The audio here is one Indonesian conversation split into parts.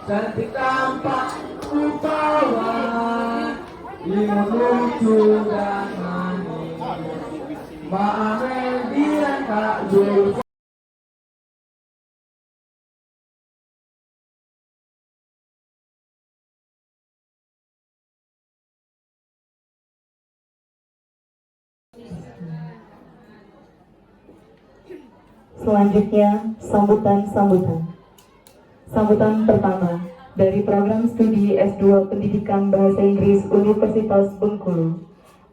cantik tampak rupawan, imut lucu dan manis. Mbak Amel dan Kak Jul. Selanjutnya, sambutan. Sambutan pertama dari program studi S2 Pendidikan Bahasa Inggris Universitas Bengkulu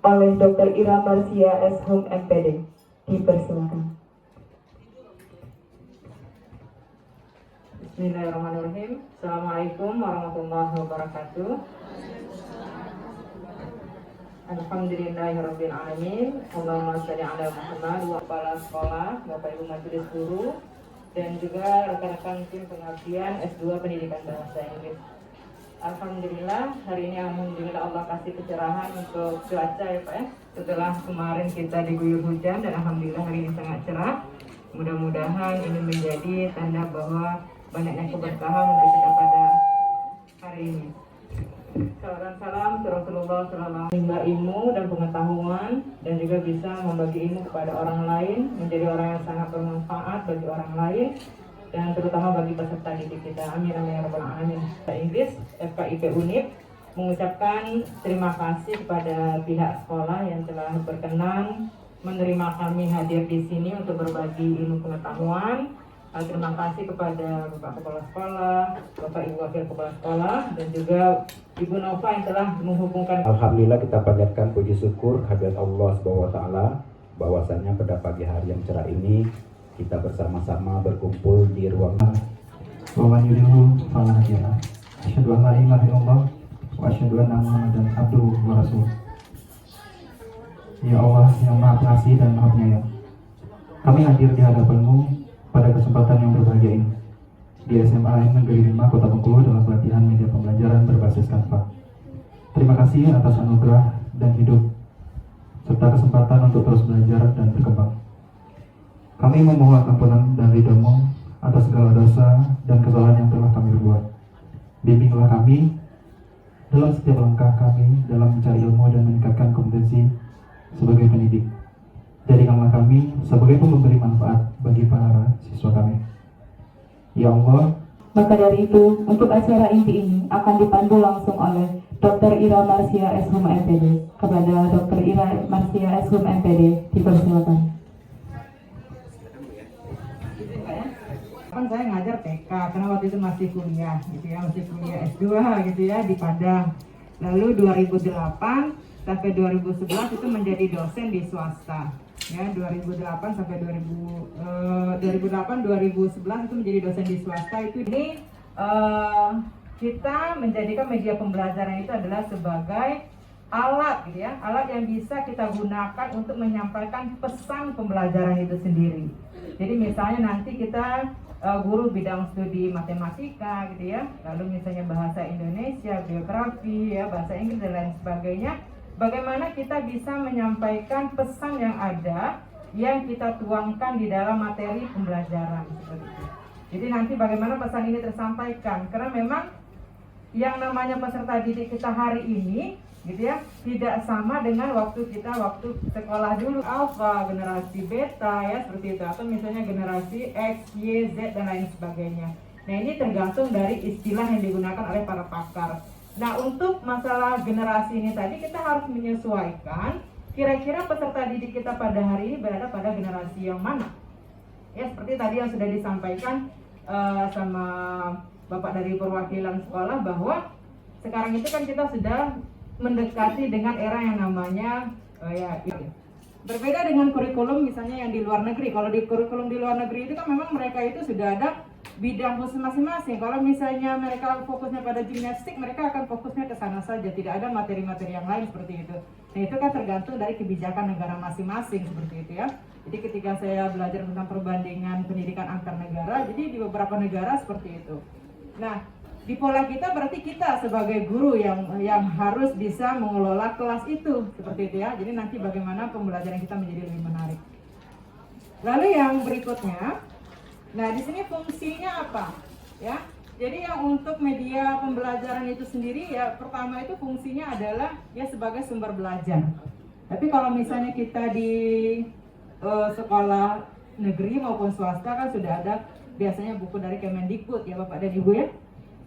oleh Dr. Ira Marsia S.Hum MPD. Dipersilakan. Bismillahirrahmanirrahim. Assalamualaikum warahmatullahi wabarakatuh. Alhamdulillahirabbil alamin. Allahumma shalli ala Muhammad wa kepala sekolah, Bapak Ibu majelis guru, dan juga rekan-rekan tim pengabdian S2 Pendidikan Bahasa Inggris. Alhamdulillah, hari ini alhamdulillah Allah kasih kecerahan untuk cuaca ya Pak ya. Setelah kemarin kita diguyur hujan dan alhamdulillah hari ini sangat cerah. Mudah-mudahan ini menjadi tanda bahwa banyaknya keberkahan untuk kita pada hari ini. Salam Rasulullah SAW, menimba ilmu dan pengetahuan dan juga bisa membagi ilmu kepada orang lain, menjadi orang yang sangat bermanfaat bagi orang lain dan terutama bagi peserta didik kita. Amin amin ya rabbal alamin. Bahasa Inggris FKIP Unip mengucapkan terima kasih kepada pihak sekolah yang telah berkenan menerima kami hadir di sini untuk berbagi ilmu pengetahuan. Terima kasih kepada Bapak Kepala Sekolah, Bapak Ibu Wakil Kepala Sekolah, dan juga Ibu Nova yang telah menghubungkan. Alhamdulillah kita panjatkan puji syukur kehadirat Allah SWT bahwasanya pada pagi hari yang cerah ini kita bersama-sama berkumpul di ruangan. Wa man yudhilhu fala hadiya lahu. Asyhadu an la ilaha illallah wa asyhadu anna Muhammadan abduhu wa rasuluh. Ya Allah yang Maha Pengasih dan Maha Penyayang, kami hadir di hadapan-Mu pada kesempatan yang berbahagia ini di SMA Negeri 5 Kota Bengkulu dalam pelatihan media pembelajaran berbasis Canva. Terima kasih atas anugerah dan hidup serta kesempatan untuk terus belajar dan berkembang. Kami memohon ampunan dan ridho-Mu atas segala dosa dan kesalahan yang telah kami perbuat. Bimbinglah kami dalam setiap langkah kami dalam mencari ilmu dan meningkatkan kompetensi sebagai pendidik. Jadikanlah kami sebagai pemberi manfaat bagi para siswa kami. Ya Allah. Maka dari itu, untuk acara inti ini akan dipandu langsung oleh Dr. Ira Marsia S.Hum MPD. Kepada Dr. Ira Marsia S.Hum MPD, dipersilakan. Kan saya ngajar TK, karena waktu itu masih kuliah, gitu ya, masih kuliah S2, gitu ya, di Padang. Lalu 2008 sampai 2011 itu menjadi dosen di swasta. Ya, 2008 sampai 2011 itu menjadi dosen di swasta. Itu ini kita menjadikan media pembelajaran itu adalah sebagai alat, gitu ya, alat yang bisa kita gunakan untuk menyampaikan pesan pembelajaran itu sendiri. Jadi misalnya nanti kita guru bidang studi matematika, gitu ya, lalu misalnya bahasa Indonesia, geografi, ya, bahasa Inggris dan lain sebagainya. Bagaimana kita bisa menyampaikan pesan yang ada yang kita tuangkan di dalam materi pembelajaran seperti itu. Jadi nanti bagaimana pesan ini tersampaikan, karena memang yang namanya peserta didik kita hari ini, gitu ya, tidak sama dengan waktu sekolah dulu, alpha, generasi beta, ya, seperti itu, atau misalnya generasi X, Y, Z dan lain sebagainya. Nah, ini tergantung dari istilah yang digunakan oleh para pakar. Nah, untuk masalah generasi ini tadi kita harus menyesuaikan kira-kira peserta didik kita pada hari ini berada pada generasi yang mana. Ya, seperti tadi yang sudah disampaikan sama Bapak dari perwakilan sekolah, bahwa sekarang itu kan kita sudah mendekati dengan era yang namanya berbeda dengan kurikulum misalnya yang di luar negeri. Kalau di kurikulum di luar negeri itu kan memang mereka itu sudah ada bidang khusus masing-masing. Kalau misalnya mereka fokusnya pada gimnastik, mereka akan fokusnya ke sana saja, tidak ada materi-materi yang lain seperti itu. Nah, itu kan tergantung dari kebijakan negara masing-masing seperti itu ya. Jadi ketika saya belajar tentang perbandingan pendidikan antar negara, jadi di beberapa negara seperti itu. Nah, di pola kita berarti kita sebagai guru yang harus bisa mengelola kelas itu seperti itu ya. Jadi nanti bagaimana pembelajaran kita menjadi lebih menarik. Lalu yang berikutnya, nah di sini fungsinya apa? Ya, Jadi yang untuk media pembelajaran itu sendiri ya pertama itu fungsinya adalah ya sebagai sumber belajar. Tapi kalau misalnya kita di sekolah negeri maupun swasta kan sudah ada biasanya buku dari Kemendikbud ya Bapak dan Ibu ya.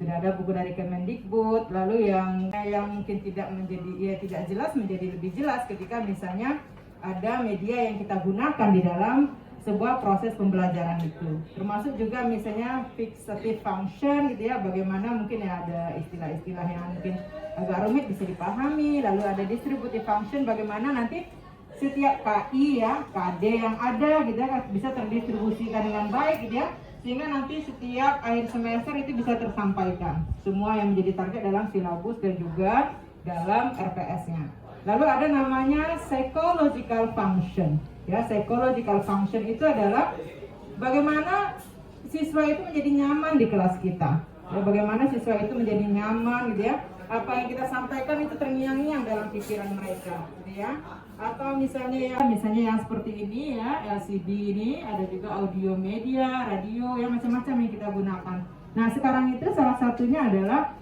Sudah ada buku dari Kemendikbud, lalu yang mungkin tidak tidak jelas menjadi lebih jelas ketika misalnya ada media yang kita gunakan di dalam sebuah proses pembelajaran itu, termasuk juga misalnya fixative function gitu ya, bagaimana mungkin ya ada istilah-istilah yang mungkin agak rumit bisa dipahami, lalu ada distributive function, bagaimana nanti setiap KI ya, KD yang ada gitu ya bisa terdistribusikan dengan baik gitu ya, sehingga nanti setiap akhir semester itu bisa tersampaikan semua yang menjadi target dalam silabus dan juga dalam RPS-nya. Lalu ada namanya psychological function. Ya, psychological function itu adalah bagaimana siswa itu menjadi nyaman di kelas kita. Ya, bagaimana siswa itu menjadi nyaman gitu ya. Apa yang kita sampaikan itu terngiang-ngiang dalam pikiran mereka, gitu ya. Atau misalnya yang seperti ini ya, LCD ini, ada juga audio media, radio, ya macam-macam yang kita gunakan. Nah, sekarang itu salah satunya adalah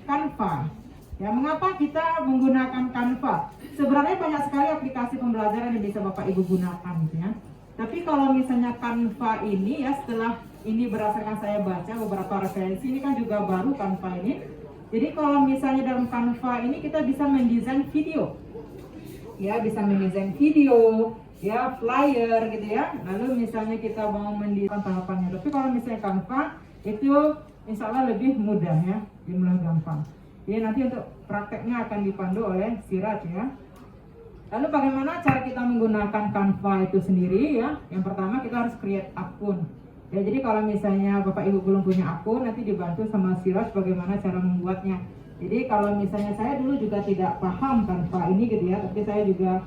Canva. Ya, mengapa kita menggunakan Canva? Sebenarnya banyak sekali aplikasi pembelajaran yang bisa Bapak Ibu gunakan gitu ya. Tapi kalau misalnya Canva ini ya, setelah ini berdasarkan saya baca beberapa referensi, ini kan juga baru Canva ini. Jadi kalau misalnya dalam Canva ini kita bisa mendesain video. Ya, bisa mendesain video, ya, flyer gitu ya. Lalu misalnya kita mau mendesain tahapannya. Tapi kalau misalnya Canva itu insya Allah lebih mudah ya, jumlah gampang. Jadi nanti untuk prakteknya akan dipandu oleh Siraj ya. Lalu bagaimana cara kita menggunakan Canva itu sendiri ya? Yang pertama kita harus create akun. Ya, jadi kalau misalnya Bapak Ibu belum punya akun, nanti dibantu sama Siraj bagaimana cara membuatnya. Jadi kalau misalnya saya dulu juga tidak paham Canva ini gitu ya, tapi saya juga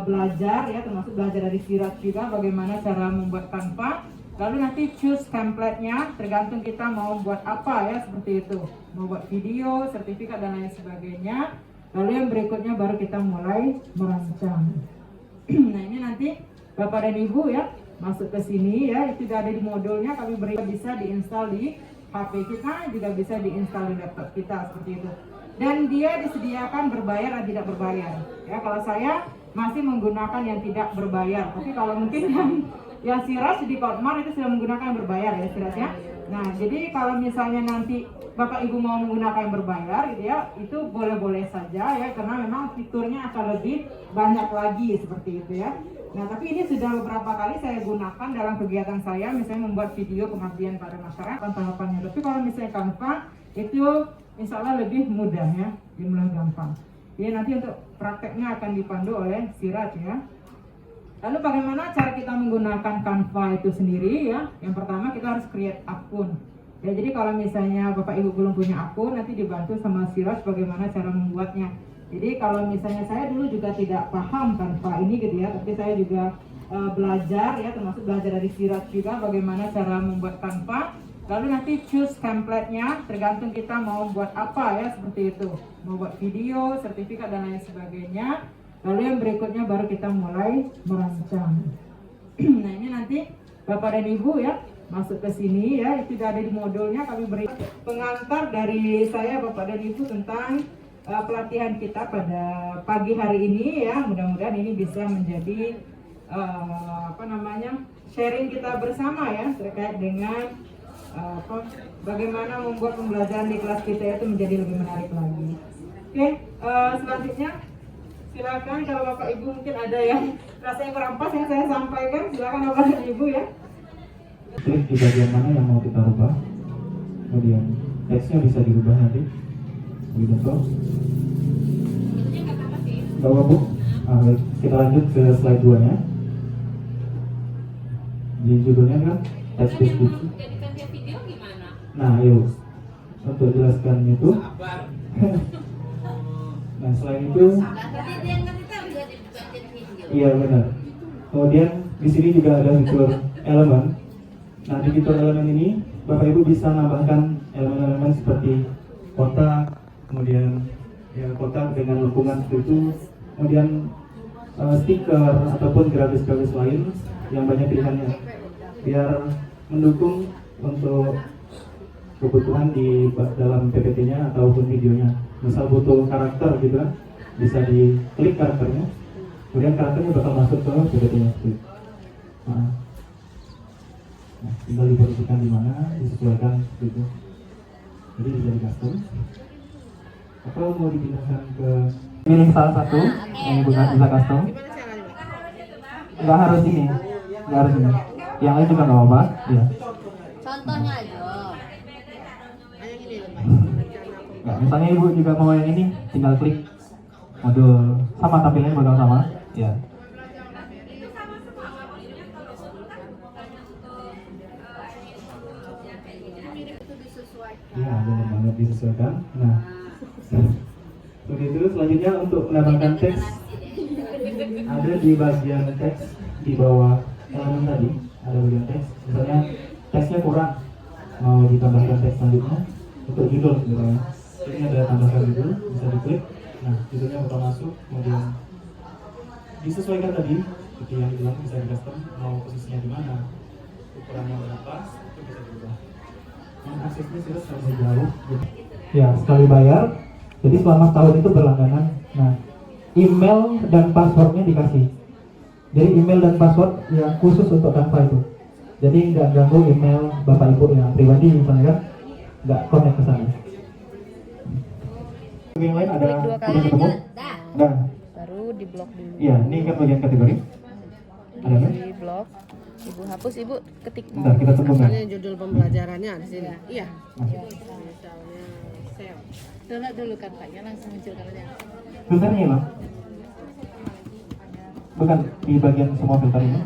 belajar ya, termasuk belajar dari Siraj juga bagaimana cara membuat Canva. Lalu nanti choose template-nya, tergantung kita mau buat apa ya, seperti itu. Mau buat video, sertifikat dan lain sebagainya. Lalu yang berikutnya baru kita mulai merancang. Nah, ini nanti Bapak dan Ibu ya masuk ke sini ya, itu sudah ada di modulnya, kami berikan bisa diinstal di HP kita, juga bisa diinstal di laptop kita seperti itu. Dan dia disediakan berbayar dan tidak berbayar. Ya, kalau saya masih menggunakan yang tidak berbayar, tapi kalau mungkin yang Siraj di Kodmar itu sudah menggunakan yang berbayar ya Siraj ya. Nah, jadi kalau misalnya nanti Bapak Ibu mau menggunakan yang berbayar gitu ya, itu boleh-boleh saja ya, karena memang fiturnya akan lebih banyak lagi seperti itu ya. Nah, tapi ini sudah beberapa kali saya gunakan dalam kegiatan saya, misalnya membuat video pengabdian pada masyarakat tahapannya. Tapi kalau misalnya Canva itu insya Allah lebih mudah ya, jumlah gampang. Jadi nanti untuk prakteknya akan dipandu oleh Siraj ya. Lalu bagaimana cara kita menggunakan Canva itu sendiri ya? Yang pertama kita harus create akun. Ya, jadi kalau misalnya Bapak Ibu belum punya akun, nanti dibantu sama Siraj bagaimana cara membuatnya. Jadi kalau misalnya saya dulu juga tidak paham Canva ini gitu ya, tapi saya juga belajar ya, termasuk belajar dari Siraj juga bagaimana cara membuat Canva. Lalu nanti choose template-nya, tergantung kita mau buat apa ya, seperti itu. Mau buat video, sertifikat dan lain sebagainya. Lalu yang berikutnya baru kita mulai merancang. Nah, ini nanti Bapak dan Ibu ya masuk ke sini ya, itu sudah ada di modulnya, kami beri pengantar dari saya Bapak dan Ibu tentang pelatihan kita pada pagi hari ini ya. Mudah-mudahan ini bisa menjadi sharing kita bersama ya, terkait dengan bagaimana membuat pembelajaran di kelas kita itu menjadi lebih menarik lagi. Oke, selanjutnya silakan kalau Bapak Ibu mungkin ada yang rasanya kurang pas yang saya sampaikan, silakan Bapak dan Ibu ya. Klik di bagian mana yang mau kita rubah, kemudian teksnya bisa dirubah nanti. Begitu. Bapak Bu, kita lanjut ke slide 2-nya. Di judulnya kan teks deskripsi. Nah, yuk untuk jelaskan itu. Nah, selain itu, iya benar. Kemudian di sini juga ada fitur elemen. Nah, di fitur elemen ini Bapak Ibu bisa nambahkan elemen-elemen seperti kotak, kemudian ya kotak dengan lengkungan seperti itu, kemudian stiker ataupun grafis-grafis lain yang banyak pilihannya, biar mendukung untuk kebutuhan di dalam PPT-nya ataupun videonya. Misal butuh karakter gitu kan, bisa diklik karakternya, kemudian karakternya bakal masuk ke PPT-nya. Nah, tinggal diposisikan di mana, disesuaikan gitu. Jadi bisa di custom. Atau mau dipindahkan ke pilih salah satu yang bisa custom. Nggak harus ini, nggak harus ini. Yang lain juga nggak apa-apa. Ya. Contohnya aja. Nggak, misalnya ibu juga mau yang ini, tinggal klik modul sama, tampilannya bakal sama. Ya. Iya, benar banget disesuaikan. Nah, begitu selanjutnya untuk menambahkan teks ada di bagian teks di bawah elemen tadi ada bagian teks. Misalnya teksnya kurang, mau ditambahkan teks selanjutnya untuk judul misalnya. Ini ada tambahkan judul, bisa diklik. Nah, judulnya bakal masuk, kemudian disesuaikan tadi seperti yang dibilang, bisa di custom mau posisinya di mana, ukurannya berapa, itu bisa diubah. Aksesnya sudah sampai jauh. Ya, sekali bayar. Jadi selama tahun itu berlangganan. Nah, email dan passwordnya dikasih. Jadi email dan password yang khusus untuk Canva itu. Jadi nggak ganggu email bapak ibu yang pribadi misalnya kan, nggak connect ke sana. Yang lain ada Dua kali udah ketemu? aja. Nah, Baru di blok dulu. iya, ini kan bagian kategori. Ada nggak? Di blok. Ibu hapus, ibu ketik. Bentar, kita tunggu kan. Misalnya judul pembelajarannya di sini. Iya. Masuk. Misalnya sel. Dulu kan Pak, ya langsung muncul aja. Filternya hilang. Bukan di bagian semua filter ini.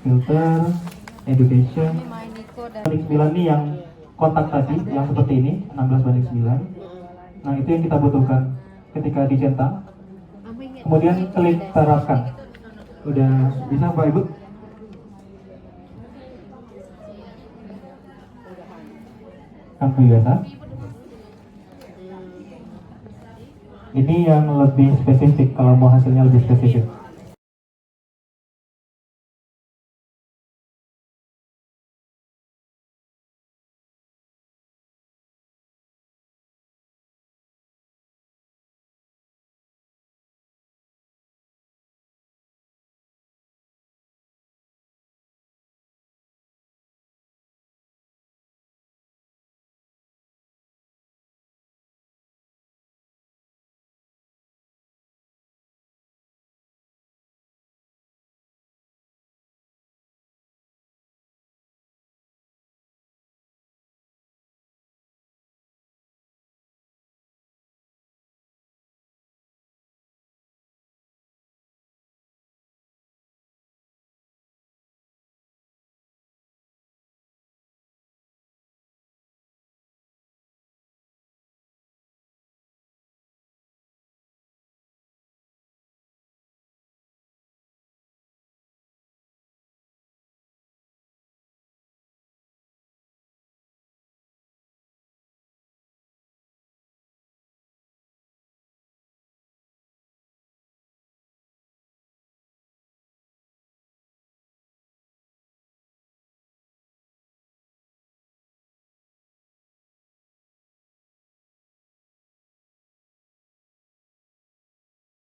Filter, education, Main Niko dan banding 9 ini yang kotak tadi, yang seperti ini, 16:9. Nah, itu yang kita butuhkan ketika dicetak. Kemudian klik terapkan. Udah bisa Pak Ibu? Kan biasa. Ini yang lebih spesifik, kalau mau hasilnya lebih spesifik.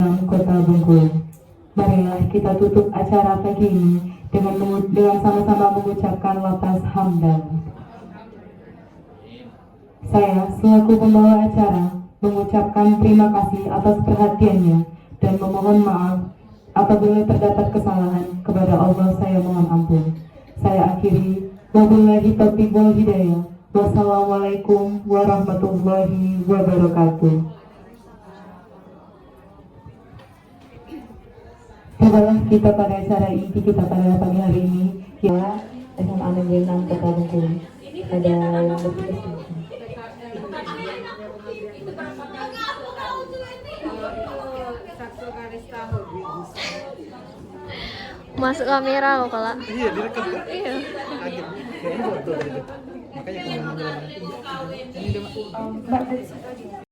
Kota Bengkulu. Marilah kita tutup acara pagi ini dengan sama-sama mengucapkan lafaz hamdan. Saya selaku pembawa acara mengucapkan terima kasih atas perhatiannya dan memohon maaf apabila terdapat kesalahan. Kepada Allah saya mohon ampun. Saya akhiri, wabillahi taufiq wal hidayah. Wassalamualaikum warahmatullahi wabarakatuh. Tibalah kita pada acara inti kita pada pagi hari ini. Kita SMA Negeri 6 Kota Bengkulu. Ada yang lebih kesini. masuk kamera kok kalau. Iya, direkam kan? Iya. Kaget. Kayaknya foto dari itu. Makanya kalau Mbak